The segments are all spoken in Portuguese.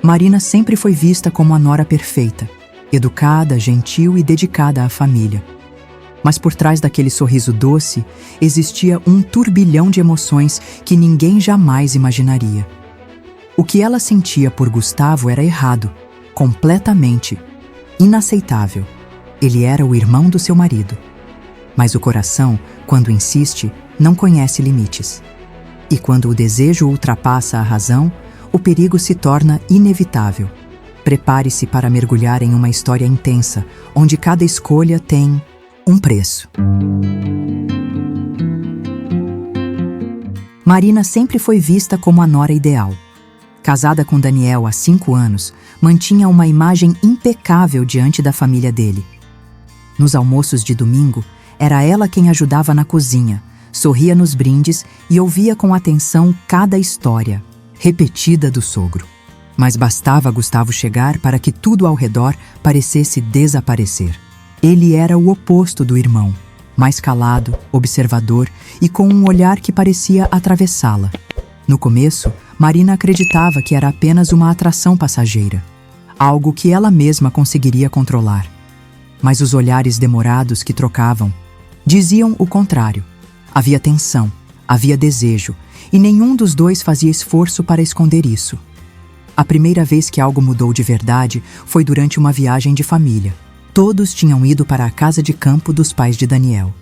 Marina sempre foi vista como a nora perfeita, educada, gentil e dedicada à família. Mas por trás daquele sorriso doce, existia um turbilhão de emoções que ninguém jamais imaginaria. O que ela sentia por Gustavo era errado, completamente inaceitável. Ele era o irmão do seu marido. Mas o coração, quando insiste, não conhece limites. E quando o desejo ultrapassa a razão, o perigo se torna inevitável. Prepare-se para mergulhar em uma história intensa, onde cada escolha tem um preço. Marina sempre foi vista como a nora ideal. Casada com Daniel há 5 anos, mantinha uma imagem impecável diante da família dele. Nos almoços de domingo, era ela quem ajudava na cozinha, sorria nos brindes e ouvia com atenção cada história, repetida do sogro. Mas bastava Gustavo chegar para que tudo ao redor parecesse desaparecer. Ele era o oposto do irmão, mais calado, observador e com um olhar que parecia atravessá-la. No começo, Marina acreditava que era apenas uma atração passageira, algo que ela mesma conseguiria controlar. Mas os olhares demorados que trocavam diziam o contrário. Havia tensão, havia desejo, e nenhum dos dois fazia esforço para esconder isso. A primeira vez que algo mudou de verdade foi durante uma viagem de família. Todos tinham ido para a casa de campo dos pais de Daniel.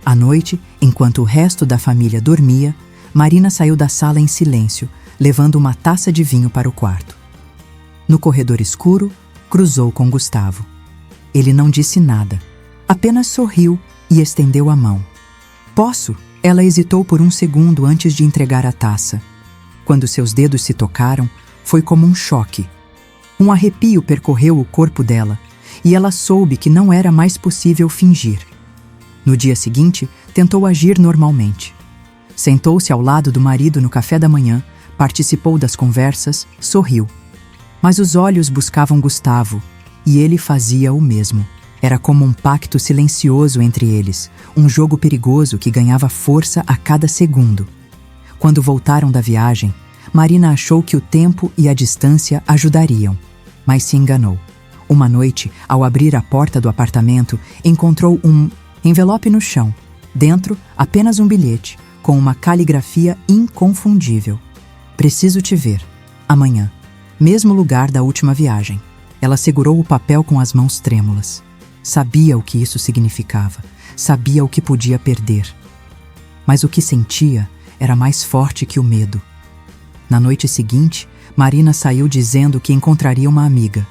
À noite, enquanto o resto da família dormia, Marina saiu da sala em silêncio, levando uma taça de vinho para o quarto. No corredor escuro, cruzou com Gustavo. Ele não disse nada, apenas sorriu e estendeu a mão. "Posso?" Ela hesitou por um segundo antes de entregar a taça. Quando seus dedos se tocaram, foi como um choque. Um arrepio percorreu o corpo dela, e ela soube que não era mais possível fingir. No dia seguinte, tentou agir normalmente. Sentou-se ao lado do marido no café da manhã, participou das conversas, sorriu. Mas os olhos buscavam Gustavo, e ele fazia o mesmo. Era como um pacto silencioso entre eles, um jogo perigoso que ganhava força a cada segundo. Quando voltaram da viagem, Marina achou que o tempo e a distância ajudariam, mas se enganou. Uma noite, ao abrir a porta do apartamento, encontrou um envelope no chão. Dentro, apenas um bilhete, com uma caligrafia inconfundível. "Preciso te ver. Amanhã. Mesmo lugar da última viagem." Ela segurou o papel com as mãos trêmulas. Sabia o que isso significava. Sabia o que podia perder. Mas o que sentia era mais forte que o medo. Na noite seguinte, Marina saiu dizendo que encontraria uma amiga.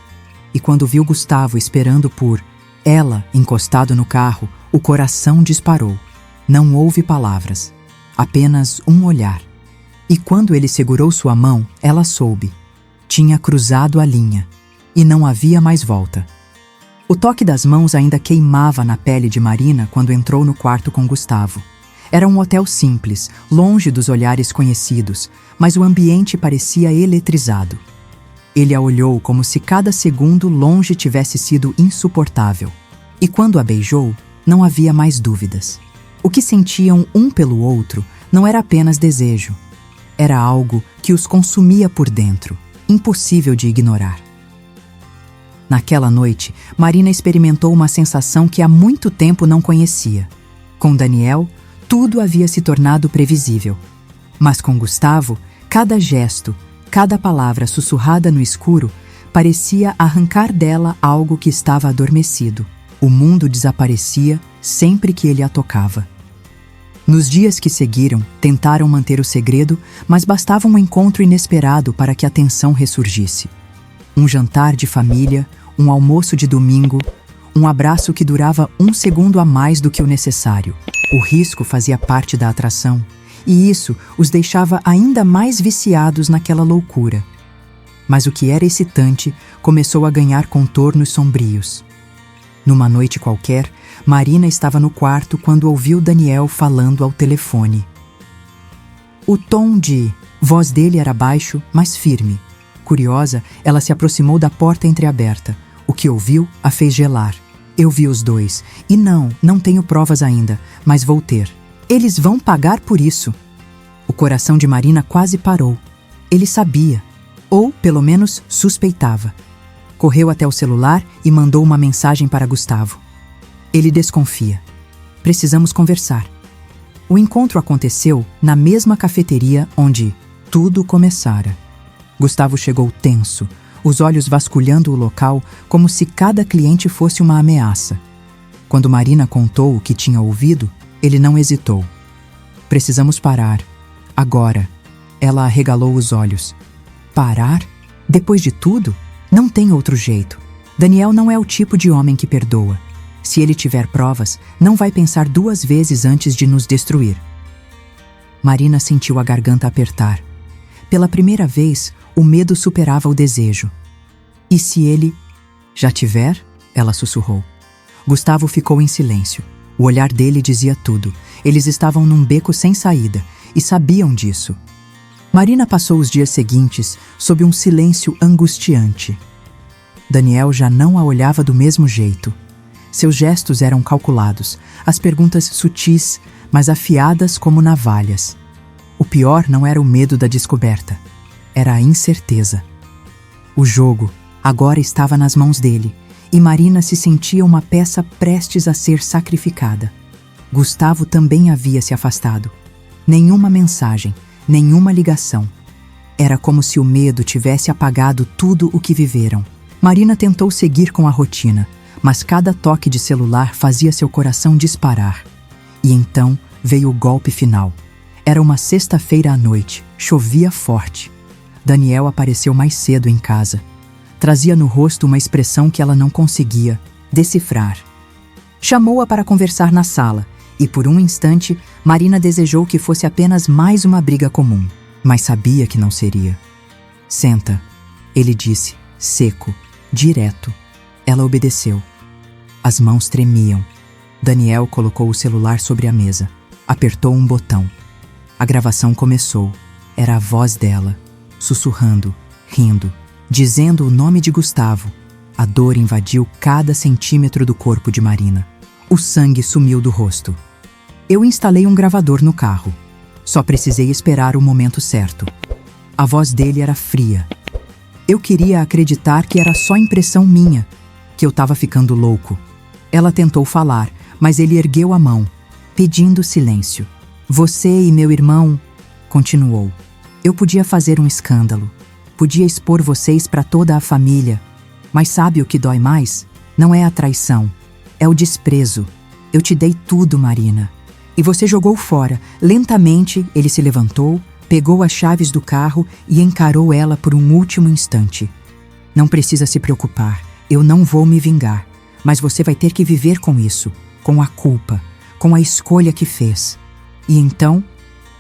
E quando viu Gustavo esperando por ela encostado no carro, o coração disparou. Não houve palavras, apenas um olhar. E quando ele segurou sua mão, ela soube. Tinha cruzado a linha, e não havia mais volta. O toque das mãos ainda queimava na pele de Marina quando entrou no quarto com Gustavo. Era um hotel simples, longe dos olhares conhecidos, mas o ambiente parecia eletrizado. Ele a olhou como se cada segundo longe tivesse sido insuportável. E quando a beijou, não havia mais dúvidas. O que sentiam um pelo outro não era apenas desejo. Era algo que os consumia por dentro, impossível de ignorar. Naquela noite, Marina experimentou uma sensação que há muito tempo não conhecia. Com Daniel, tudo havia se tornado previsível. Mas com Gustavo, cada gesto, cada palavra sussurrada no escuro parecia arrancar dela algo que estava adormecido. O mundo desaparecia sempre que ele a tocava. Nos dias que seguiram, tentaram manter o segredo, mas bastava um encontro inesperado para que a tensão ressurgisse. Um jantar de família, um almoço de domingo, um abraço que durava 1 segundo a mais do que o necessário. O risco fazia parte da atração, e isso os deixava ainda mais viciados naquela loucura. Mas o que era excitante começou a ganhar contornos sombrios. Numa noite qualquer, Marina estava no quarto quando ouviu Daniel falando ao telefone. O tom de voz dele era baixo, mas firme. Curiosa, ela se aproximou da porta entreaberta. O que ouviu a fez gelar. Eu vi os dois. E não tenho provas ainda, mas vou ter. Eles vão pagar por isso. O coração de Marina quase parou. Ele sabia. Ou, pelo menos, suspeitava. Correu até o celular e mandou uma mensagem para Gustavo. Ele desconfia. Precisamos conversar. O encontro aconteceu na mesma cafeteria onde tudo começara. Gustavo chegou tenso, os olhos vasculhando o local como se cada cliente fosse uma ameaça. Quando Marina contou o que tinha ouvido, ele não hesitou. Precisamos parar. Agora. Ela arregalou os olhos. Parar? Depois de tudo? Não tem outro jeito. Daniel não é o tipo de homem que perdoa. Se ele tiver provas, não vai pensar 2 vezes antes de nos destruir. Marina sentiu a garganta apertar. Pela primeira vez, o medo superava o desejo. E se ele já tiver? Ela sussurrou. Gustavo ficou em silêncio. O olhar dele dizia tudo. Eles estavam num beco sem saída e sabiam disso. Marina passou os dias seguintes sob um silêncio angustiante. Daniel já não a olhava do mesmo jeito. Seus gestos eram calculados, as perguntas sutis, mas afiadas como navalhas. O pior não era o medo da descoberta, era a incerteza. O jogo agora estava nas mãos dele, e Marina se sentia uma peça prestes a ser sacrificada. Gustavo também havia se afastado. Nenhuma mensagem, nenhuma ligação. Era como se o medo tivesse apagado tudo o que viveram. Marina tentou seguir com a rotina, mas cada toque de celular fazia seu coração disparar. E então veio o golpe final. Era uma sexta-feira à noite, chovia forte. Daniel apareceu mais cedo em casa. Trazia no rosto uma expressão que ela não conseguia decifrar. Chamou-a para conversar na sala, e por um instante, Marina desejou que fosse apenas mais uma briga comum, mas sabia que não seria. Senta, ele disse, seco, direto. Ela obedeceu. As mãos tremiam. Daniel colocou o celular sobre a mesa. Apertou um botão. A gravação começou. Era a voz dela, sussurrando, rindo, dizendo o nome de Gustavo. A dor invadiu cada centímetro do corpo de Marina. O sangue sumiu do rosto. Eu instalei um gravador no carro. Só precisei esperar o momento certo. A voz dele era fria. Eu queria acreditar que era só impressão minha, que eu estava ficando louco. Ela tentou falar, mas ele ergueu a mão, pedindo silêncio. Você e meu irmão, continuou. Eu podia fazer um escândalo. Podia expor vocês para toda a família. Mas sabe o que dói mais? Não é a traição. É o desprezo. Eu te dei tudo, Marina. E você jogou fora. Lentamente, ele se levantou, pegou as chaves do carro e encarou ela por um último instante. Não precisa se preocupar. Eu não vou me vingar. Mas você vai ter que viver com isso. Com a culpa. Com a escolha que fez. E então,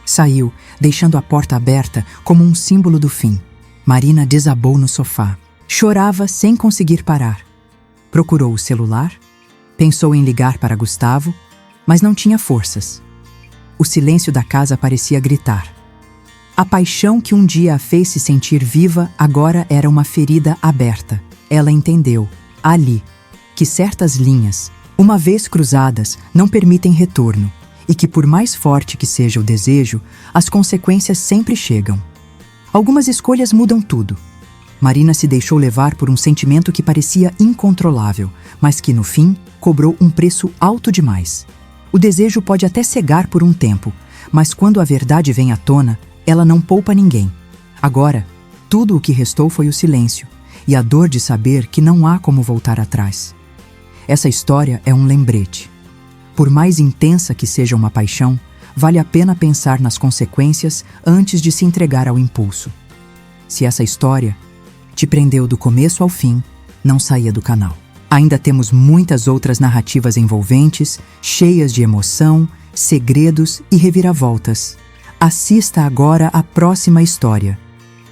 saiu, deixando a porta aberta como um símbolo do fim. Marina desabou no sofá. Chorava sem conseguir parar. Procurou o celular. Pensou em ligar para Gustavo, mas não tinha forças. O silêncio da casa parecia gritar. A paixão que um dia a fez se sentir viva agora era uma ferida aberta. Ela entendeu, ali, que certas linhas, uma vez cruzadas, não permitem retorno, e que por mais forte que seja o desejo, as consequências sempre chegam. Algumas escolhas mudam tudo. Marina se deixou levar por um sentimento que parecia incontrolável, mas que, no fim, cobrou um preço alto demais. O desejo pode até cegar por um tempo, mas quando a verdade vem à tona, ela não poupa ninguém. Agora, tudo o que restou foi o silêncio e a dor de saber que não há como voltar atrás. Essa história é um lembrete. Por mais intensa que seja uma paixão, vale a pena pensar nas consequências antes de se entregar ao impulso. Se essa história te prendeu do começo ao fim, não saia do canal. Ainda temos muitas outras narrativas envolventes, cheias de emoção, segredos e reviravoltas. Assista agora a próxima história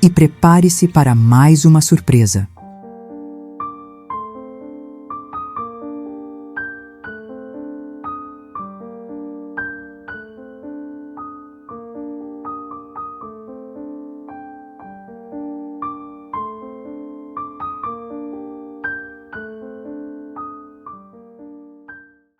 e prepare-se para mais uma surpresa.